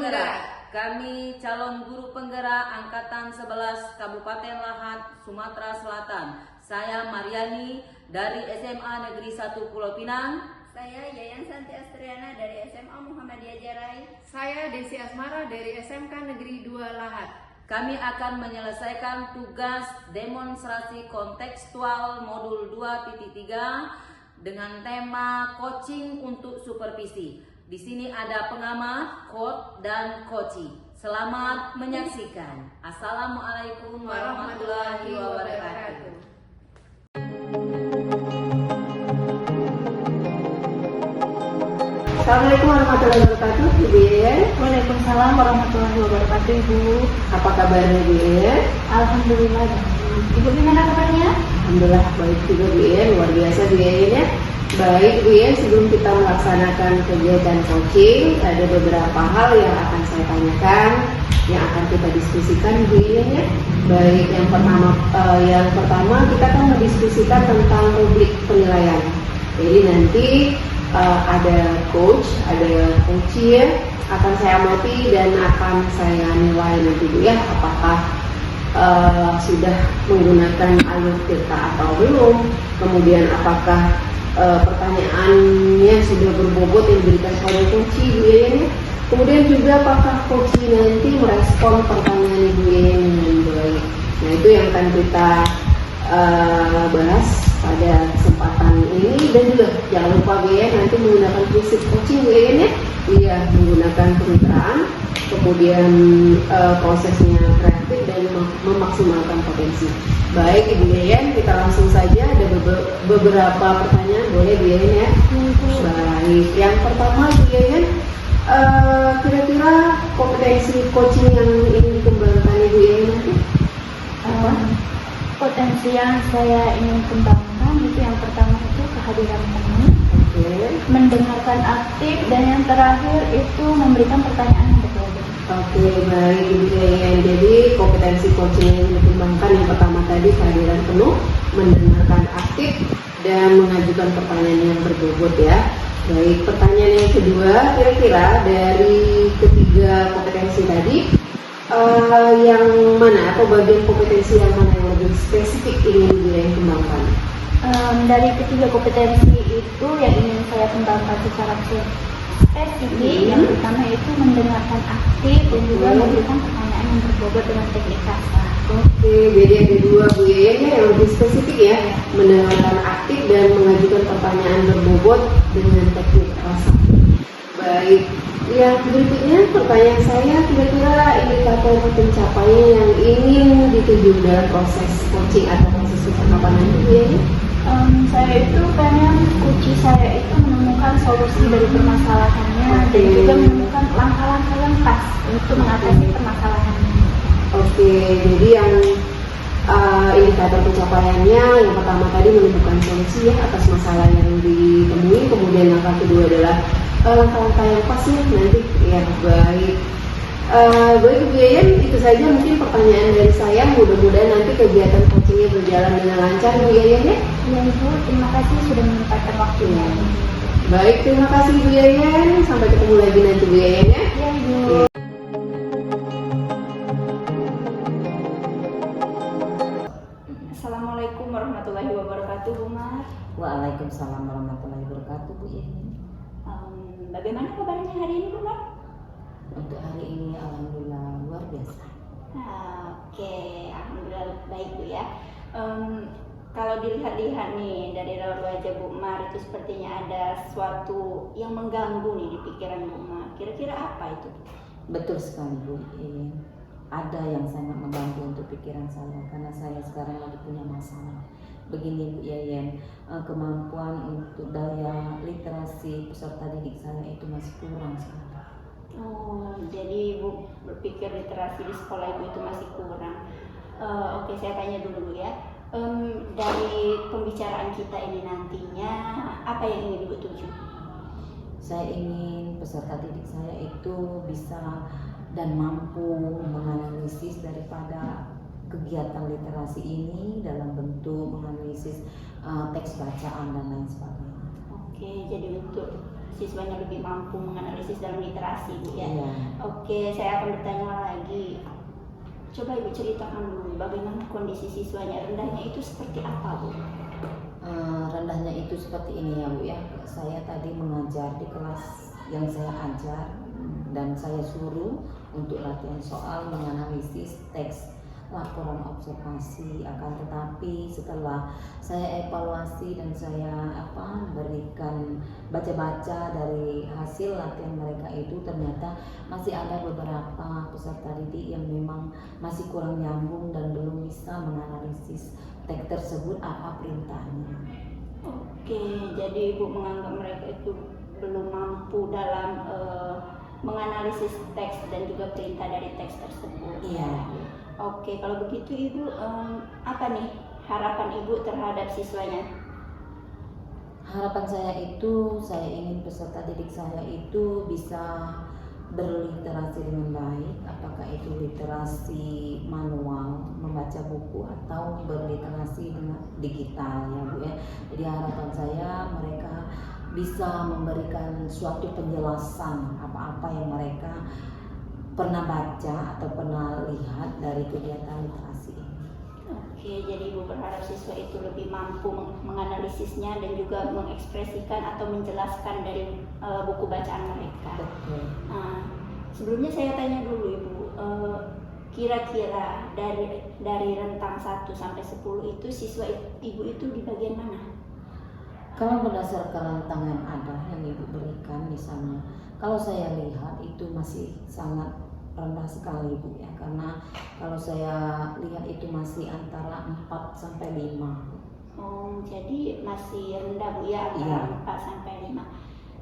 penggerak. Kami calon guru penggerak Angkatan 11 Kabupaten Lahat, Sumatera Selatan. Saya Mariani dari SMA Negeri 1 Pulau Pinang. Saya Yayan Santi Astriana dari SMA Muhammadiyah Jarai. Saya Desi Asmara dari SMK Negeri 2 Lahat. Kami akan menyelesaikan tugas demonstrasi kontekstual modul 2.3 dengan tema coaching untuk supervisi. Di sini ada pengamat, coach, dan coachee. Selamat menyaksikan. Assalamualaikum warahmatullahi wabarakatuh. Assalamualaikum warahmatullahi wabarakatuh, Ibu Yayan. Waalaikumsalam warahmatullahi wabarakatuh, Ibu. Apa kabarnya, Bu Yayan? Alhamdulillah. Ibu gimana kabarnya? Alhamdulillah baik juga, Bu Yayan. Luar biasa, Bu Yayan ya. Baik, Bu Yayan, sebelum kita melaksanakan kegiatan coaching, ada beberapa hal yang akan saya tanyakan, yang akan kita diskusikan, Bu Yayan ya. Baik, yang pertama kita akan mendiskusikan tentang rubrik penilaian. Jadi nanti ada coach, ada coachee ya, akan saya amati dan akan saya nilai nanti Bu ya, apakah sudah menggunakan alur tirta atau belum, kemudian apakah pertanyaannya sudah berbobot yang diberikan oleh coachee Bu Yayan ya. Kemudian juga apakah coachee nanti merespon pertanyaan Bu Yayan dengan baik. Nah itu yang akan kita bahas pada kesempatan ini. Dan juga jangan lupa Bu Yayan nanti menggunakan prinsip coaching Bu Yayan ya. Iya, menggunakan kemitraan, kemudian prosesnya kreatif dan memaksimalkan potensi. Baik Ibu Yayan, kita langsung saja, ada beberapa pertanyaan, boleh Bu Yayan ya? Baik, yang pertama Bu Yayan, kira-kira kompetensi coaching yang ingin dikembangkan Ibu Yayan nanti apa? Potensi yang saya ingin kembangkan itu yang pertama itu kehadiran teman, mendengarkan aktif, dan yang terakhir itu memberikan pertanyaan yang berbobot. Oke, baik Ibu Yayan. Jadi kompetensi coaching yang dikembangkan yang pertama tadi kehadiran penuh, mendengarkan aktif, dan mengajukan pertanyaan yang berbobot ya. Baik, pertanyaan yang kedua, kira-kira dari ketiga kompetensi tadi yang mana atau bagian kompetensi yang mana yang lebih spesifik ingin Ibu Yayan kembangkan? Dari ketiga kompetensi itu yang ingin saya kembangkan secara spesifik, yang pertama itu mendengarkan aktif dan juga memberikan pertanyaan yang berbobot dengan teknik kasa. Oke, jadi ada dua Bu Yayan yang lebih spesifik ya, mendengarkan aktif dan mengajukan pertanyaan berbobot dengan teknik kasa. Baik, yang berikutnya pertanyaan saya, kira-kira indikator pencapaian yang ingin dituju dalam proses coaching atau proses percakapan itu Bu Yayan? Saya itu pengen coachee saya itu menemukan solusi dari permasalahannya dan juga menemukan langkah-langkah yang pas untuk mengatasi permasalahannya. Oke, jadi yang indikator pencapaiannya yang pertama tadi menemukan solusi ya atas masalah yang ditemui, kemudian langkah kedua adalah langkah-langkah yang pas ya nanti ya. Baik. Baik Bu Yayan, itu saja mungkin pertanyaan dari saya. Mudah-mudahan nanti kegiatan coachingnya berjalan dengan lancar Bu Yayan ya. Ya Ibu, terima kasih sudah menyempatkan waktunya. Baik, terima kasih Bu Yayan. Sampai ketemu lagi nanti Bu Yayan ya. Ya Ibu. Assalamualaikum warahmatullahi wabarakatuh, Bu Mar. Waalaikumsalam warahmatullahi wabarakatuh, Bu Yayan. Bagaimana kabarnya hari ini, Bu Mar? Untuk hari ini alhamdulillah luar biasa. Oke, alhamdulillah baik Bu ya. Kalau dilihat-lihat nih dari raut wajah Bu Mar itu sepertinya ada sesuatu yang mengganggu nih di pikiran Bu Mar. Kira-kira apa itu? Betul sekali Bu. Ada yang sangat mengganggu untuk pikiran saya karena saya sekarang lagi punya masalah. Begini Bu Yayan, kemampuan untuk daya literasi peserta didik saya itu masih kurang sekali. Oh, jadi Ibu berpikir literasi di sekolah Ibu itu masih kurang. Oke, saya tanya dulu ya. Dari pembicaraan kita ini nantinya, apa yang ingin Ibu tuju? Saya ingin peserta didik saya itu bisa dan mampu menganalisis daripada kegiatan literasi ini dalam bentuk menganalisis teks bacaan dan lain sebagainya. Oke, jadi untuk siswanya lebih mampu menganalisis dalam literasi Bu ya. Iya. Oke. Oke, saya akan bertanya lagi. Coba Ibu ceritakan dulu bagaimana kondisi siswanya, rendahnya itu seperti apa, Bu? Rendahnya itu seperti ini ya Bu ya. Saya tadi mengajar di kelas yang saya ajar dan saya suruh untuk latihan soal menganalisis teks laporan observasi, akan tetapi setelah saya evaluasi dan saya berikan baca-baca dari hasil latihan mereka itu, ternyata masih ada beberapa peserta didik yang memang masih kurang nyambung dan belum bisa menganalisis teks tersebut apa perintahnya. Oke, jadi Ibu menganggap mereka itu belum mampu dalam menganalisis teks dan juga perintah dari teks tersebut. Iya. Oke, kalau begitu Ibu, apa nih harapan Ibu terhadap siswanya? Harapan saya itu, saya ingin peserta didik saya itu bisa berliterasi dengan baik, apakah itu literasi manual, membaca buku, atau berliterasi dengan digital ya Bu ya. Jadi harapan saya mereka bisa memberikan suatu penjelasan apa-apa yang mereka pernah baca atau pernah lihat dari kegiatan literasi ini. Oke, jadi Ibu berharap siswa itu lebih mampu menganalisisnya dan juga mengekspresikan atau menjelaskan dari buku bacaan mereka. Betul. Nah, sebelumnya saya tanya dulu Ibu, kira-kira dari rentang 1 sampai 10 itu siswa Ibu itu di bagian mana? Kalau berdasarkan rentang yang ada yang Ibu berikan misalnya, kalau saya lihat itu masih sangat rendah sekali Bu ya, karena kalau saya lihat itu masih antara 4 sampai 5. Oh, jadi masih rendah Bu ya, antara 4 sampai 5.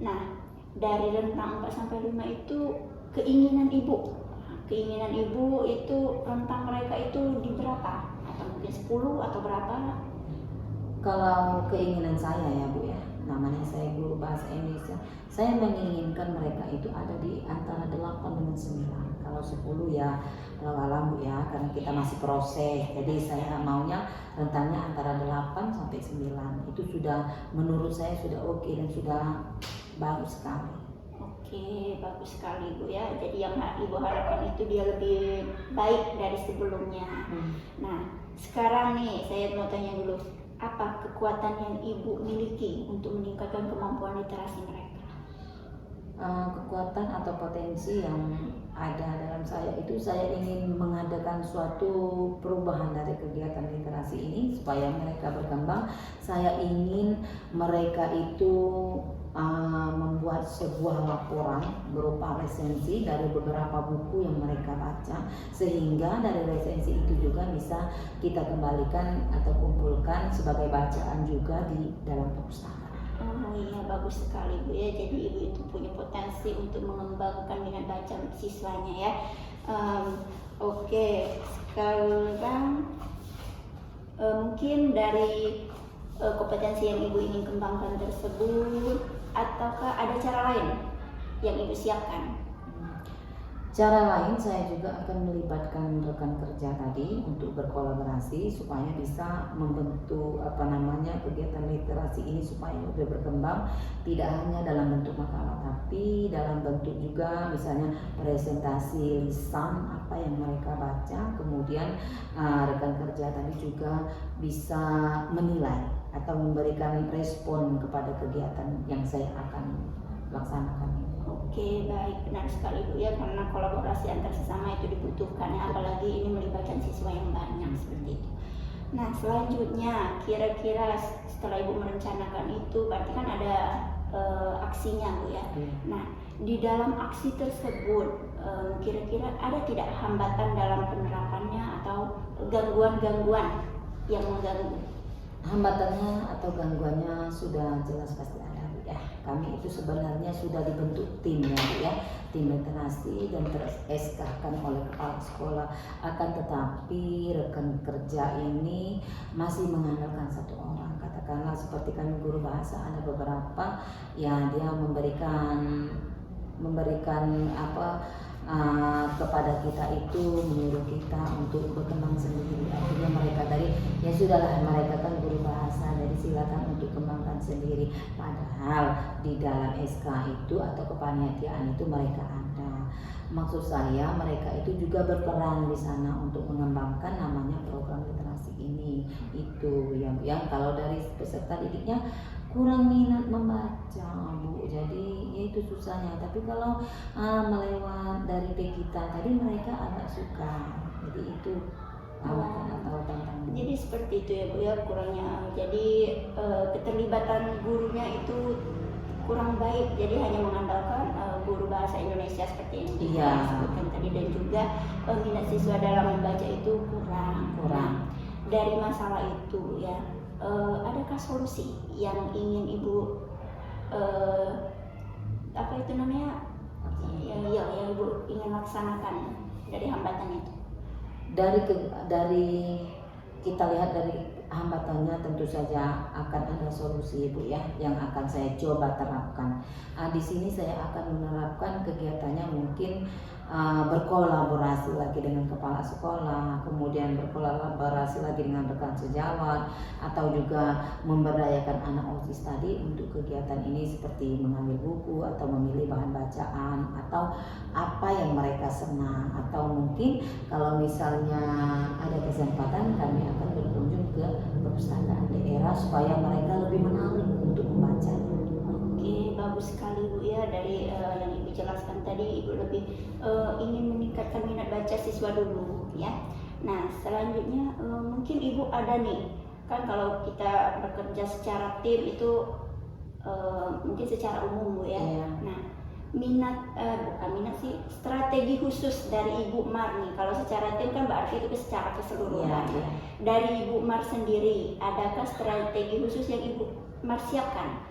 Nah, dari rentang 4 sampai 5 itu keinginan Ibu itu rentang mereka itu di berapa? Atau mungkin 10 atau berapa? Kalau keinginan saya ya Bu ya, namanya saya guru bahasa Indonesia, saya menginginkan mereka itu ada di antara 8 dengan 9. Kalau 10 ya walau Bu ya, karena kita masih proses, jadi saya maunya rentangnya antara 8 sampai 9. Itu sudah menurut saya sudah oke dan sudah bagus sekali. Oke, bagus sekali Bu ya. Jadi yang Ibu harapkan itu dia lebih baik dari sebelumnya. Nah, sekarang nih saya mau tanya dulu, apa kekuatan yang Ibu miliki untuk meningkatkan kemampuan literasi mereka? Kekuatan atau potensi yang ada dalam saya itu, saya ingin mengadakan suatu perubahan dari kegiatan literasi ini supaya mereka berkembang. Saya ingin mereka itu membuat sebuah laporan berupa resensi dari beberapa buku yang mereka baca, sehingga dari resensi itu juga bisa kita kembalikan atau kumpulkan sebagai bacaan juga di dalam perpustakaan. Oh iya, bagus sekali Bu ya. Jadi Ibu itu punya potensi untuk mengembangkan minat baca siswanya ya. Oke, sekarang mungkin dari kompetensi yang Ibu ingin kembangkan tersebut, ataukah ada cara lain yang Ibu siapkan? Cara lain, saya juga akan melibatkan rekan kerja tadi untuk berkolaborasi supaya bisa membentuk kegiatan literasi ini supaya lebih berkembang, tidak hanya dalam bentuk makalah tapi dalam bentuk juga misalnya presentasi lisan apa yang mereka baca, kemudian rekan kerja tadi juga bisa menilai atau memberikan respon kepada kegiatan yang saya akan laksanakan ini. Oke, baik, benar sekali Bu ya, karena kolaborasi antar sesama itu dibutuhkan ya, apalagi ini melibatkan siswa yang banyak seperti itu. Nah, selanjutnya kira-kira setelah Ibu merencanakan itu berarti kan ada aksinya Bu ya. Nah, di dalam aksi tersebut kira-kira ada tidak hambatan dalam penerapannya atau gangguan-gangguan yang mengganggu? Hambatannya atau gangguannya sudah jelas pasti ada Bu ya. Kami itu sebenarnya sudah dibentuk tim ya Bu ya, tim literasi dan ter-SK-kan oleh kepala sekolah. Akan tetapi rekan kerja ini masih mengandalkan satu orang. Katakanlah seperti kami guru bahasa, ada beberapa ya dia memberikan kepada kita itu, menyuruh kita untuk berkembang sendiri. Akhirnya mereka tadi ya sudahlah, mereka kan guru bahasa, jadi silakan untuk kembangkan sendiri. Padahal di dalam SK itu atau kepanitiaan itu mereka ada maksud saya mereka itu juga berperan di sana untuk mengembangkan namanya program literasi ini. Itu yang kalau dari peserta didiknya kurang minat membaca, Bu. Jadi ya itu susahnya. Tapi kalau melewat dari kita tadi mereka agak suka. Jadi itu hambatan atau tantangan. Jadi seperti itu ya Bu ya, kurangnya. Jadi keterlibatan gurunya itu kurang baik. Jadi hanya mengandalkan guru bahasa Indonesia seperti yang kita sebutkan tadi, dan juga minat siswa dalam membaca itu kurang. Nah, dari masalah itu ya, adakah solusi yang ingin Ibu apa itu namanya yang Ibu ingin laksanakan dari hambatan itu? Dari kita lihat dari hambatannya tentu saja akan ada solusi, Bu ya, yang akan saya coba terapkan. Di sini saya akan menerapkan kegiatannya mungkin berkolaborasi lagi dengan kepala sekolah, kemudian berkolaborasi lagi dengan rekan sejawat, atau juga memberdayakan anak OSIS tadi untuk kegiatan ini seperti mengambil buku atau memilih bahan bacaan atau apa yang mereka senang, atau mungkin kalau misalnya ada kesempatan kami akan berkunjung ke perpustakaan daerah supaya mereka lebih menarik untuk membacanya. Oke, bagus sekali Bu ya, dari yang Ibu jelaskan tadi Ibu lebih ingin meningkatkan minat baca siswa dulu ya. Nah selanjutnya mungkin Ibu ada nih, kan kalau kita bekerja secara tim itu mungkin secara umum Bu ya. Nah bukan minat sih, strategi khusus dari Ibu Mar nih. Kalau secara tim kan berarti itu secara keseluruhan. Dari Ibu Mar sendiri, adakah strategi khusus yang Ibu Mar siapkan?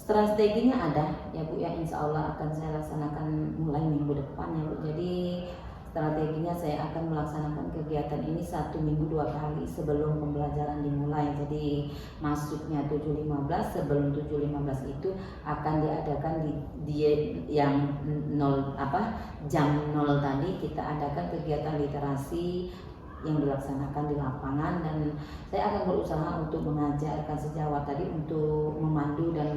Strateginya ada ya Bu ya, insya Allah akan saya laksanakan mulai minggu depan ya Bu. Jadi strateginya saya akan melaksanakan kegiatan ini 1 minggu 2 kali sebelum pembelajaran dimulai. Jadi masuknya 7.15, sebelum 7.15 itu akan diadakan di yang jam 0 tadi kita adakan kegiatan literasi yang dilaksanakan di lapangan, dan saya akan berusaha untuk mengajarkan sejawat tadi untuk memandu dan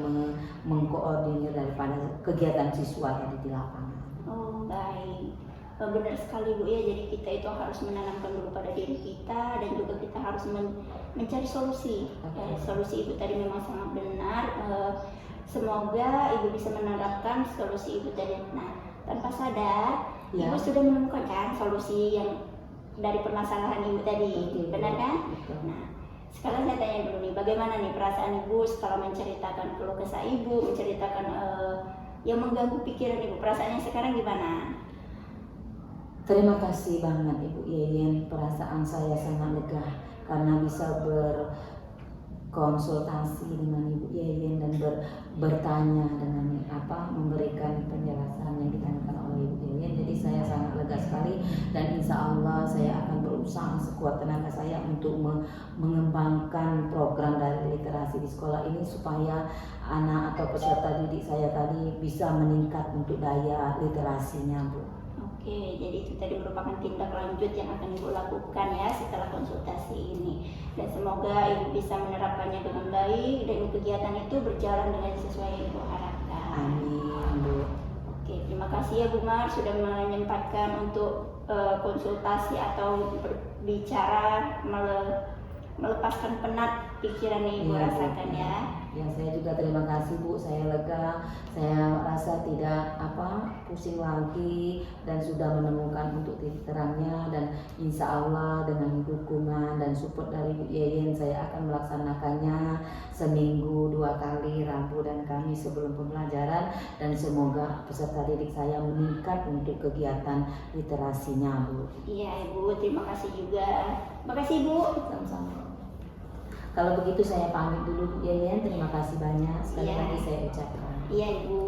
mengkoordinir daripada kegiatan siswa tadi di lapangan. Oh baik, benar sekali Bu ya. Jadi kita itu harus menanamkan dulu pada diri kita, dan juga kita harus mencari solusi. Solusi Ibu tadi memang sangat benar. Semoga Ibu bisa menerapkan solusi Ibu tadi. Nah, tanpa sadar Ibu sudah menemukan kan solusi yang dari permasalahan Ibu tadi, benar kan? Nah, sekarang saya tanya dulu nih, bagaimana nih perasaan Ibu setelah menceritakan keluh kesah Ibu, menceritakan yang mengganggu pikiran Ibu, perasaannya sekarang gimana? Terima kasih banget Ibu Yeyen, perasaan saya sangat lega karena bisa berkonsultasi dengan Ibu Yeyen dan bertanya dengan memberikan penjelasan yang ditanyakan oleh Ibu Yeyen. Jadi saya sangat lega sekali, dan insya Allah saya akan berusaha sekuat tenaga saya untuk mengembangkan program dari literasi di sekolah ini supaya anak atau peserta didik saya tadi bisa meningkat untuk daya literasinya, Bu. Oke, jadi itu tadi merupakan tindak lanjut yang akan Ibu lakukan ya setelah konsultasi ini, dan semoga Ibu bisa menerapkannya dengan baik dan kegiatan itu berjalan dengan sesuai yang Ibu harapkan. Amin, Bu. Oke, terima kasih ya Bu Mar sudah menyempatkan untuk konsultasi atau berbicara, melepaskan penat pikiran yang Ibu rasakan ya. Ya, saya juga terima kasih Bu, saya lega, saya rasa tidak pusing lagi dan sudah menemukan untuk titik terangnya, dan insya Allah dengan dukungan dan support dari Bu Yeyen saya akan melaksanakannya seminggu 2 kali, Rabu dan Kamis sebelum pembelajaran, dan semoga peserta didik saya meningkat untuk kegiatan literasinya, Bu. Iya Ibu, terima kasih juga. Makasih Bu. Sama-sama. Kalau begitu saya pamit dulu Bu Yeyen, terima kasih banyak sekali lagi saya ucapkan. Iya Ibu.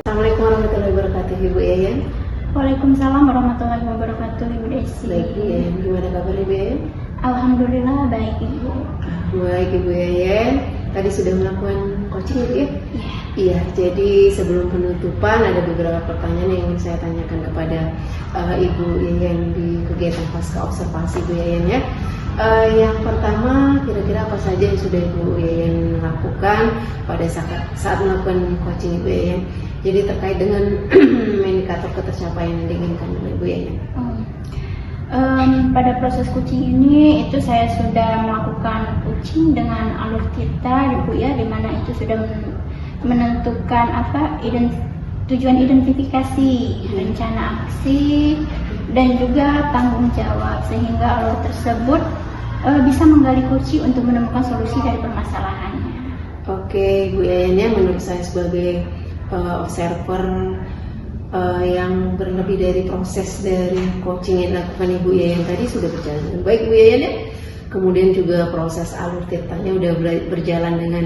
Assalamualaikum warahmatullahi wabarakatuh Ibu Yeyen. Waalaikumsalam warahmatullahi wabarakatuh Ibu Desi. Baik Bu Yeyen, gimana kabar Ibu Yeyen? Alhamdulillah baik Ibu. Baik Ibu Yeyen, tadi sudah melakukan coaching ya Bu ya? Iya, jadi sebelum penutupan ada beberapa pertanyaan yang ingin saya tanyakan kepada Ibu Yeyen di kegiatan pasca observasi Bu Yeyen ya. Yang pertama, kira-kira apa saja yang sudah Ibu Yayan lakukan pada saat melakukan coaching Ibu Yayan? Jadi terkait dengan indikator ketercapaian yang diinginkan oleh Ibu Yayan. Pada proses coaching ini itu saya sudah melakukan coaching dengan alur kita, Ibu ya, di mana itu sudah menentukan tujuan identifikasi, rencana aksi, dan juga tanggung jawab, sehingga alur tersebut bisa menggali kunci untuk menemukan solusi dari permasalahannya. Oke, Bu Yayan, ya, menurut saya sebagai observer yang berlebih dari proses dari coaching yang dilakukan Ibu Yayan tadi sudah berjalan dengan baik, Bu Yayan, ya. Kemudian juga proses alur ceritanya udah berjalan dengan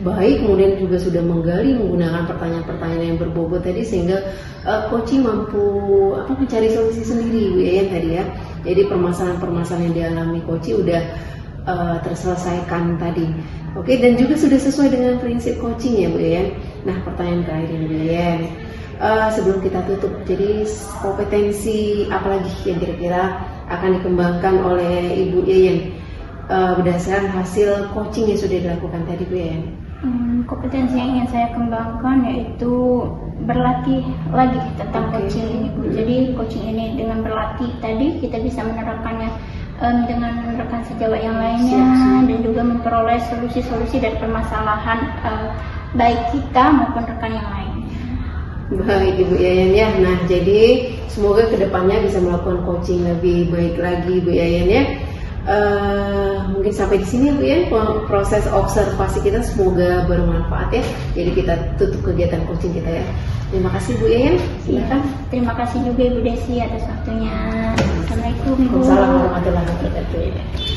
baik, kemudian juga sudah menggali menggunakan pertanyaan-pertanyaan yang berbobot tadi, sehingga coaching mampu mencari solusi sendiri, Bu Yayan tadi ya. Jadi permasalahan-permasalahan yang dialami coaching udah terselesaikan tadi. Oke, dan juga sudah sesuai dengan prinsip coaching ya, Bu Yayan. Nah, pertanyaan terakhir ini, Bu Yayan. Sebelum kita tutup, jadi kompetensi apalagi yang kira-kira akan dikembangkan oleh Ibu Yayan berdasarkan hasil coaching yang sudah dilakukan tadi, Bu Yayan? Kompetensi yang ingin saya kembangkan yaitu berlatih lagi tentang coaching ini, Bu. Jadi coaching ini dengan berlatih tadi kita bisa menerapkannya dengan rekan sejawat yang lainnya, dan juga memperoleh solusi-solusi dari permasalahan baik kita maupun rekan yang lain. Baik, Ibu Yayan, ya. Nah, jadi semoga kedepannya bisa melakukan coaching lebih baik lagi, Bu Yayan, ya. Mungkin sampai di sini, Bu Yayan, proses observasi kita semoga bermanfaat ya. Jadi kita tutup kegiatan coaching kita ya. Terima kasih, Bu Yayan. Silakan. Terima kasih juga Ibu Desi atas waktunya. Assalamualaikum, Ibu. Waalaikumsalam warahmatullahi wabarakatuh.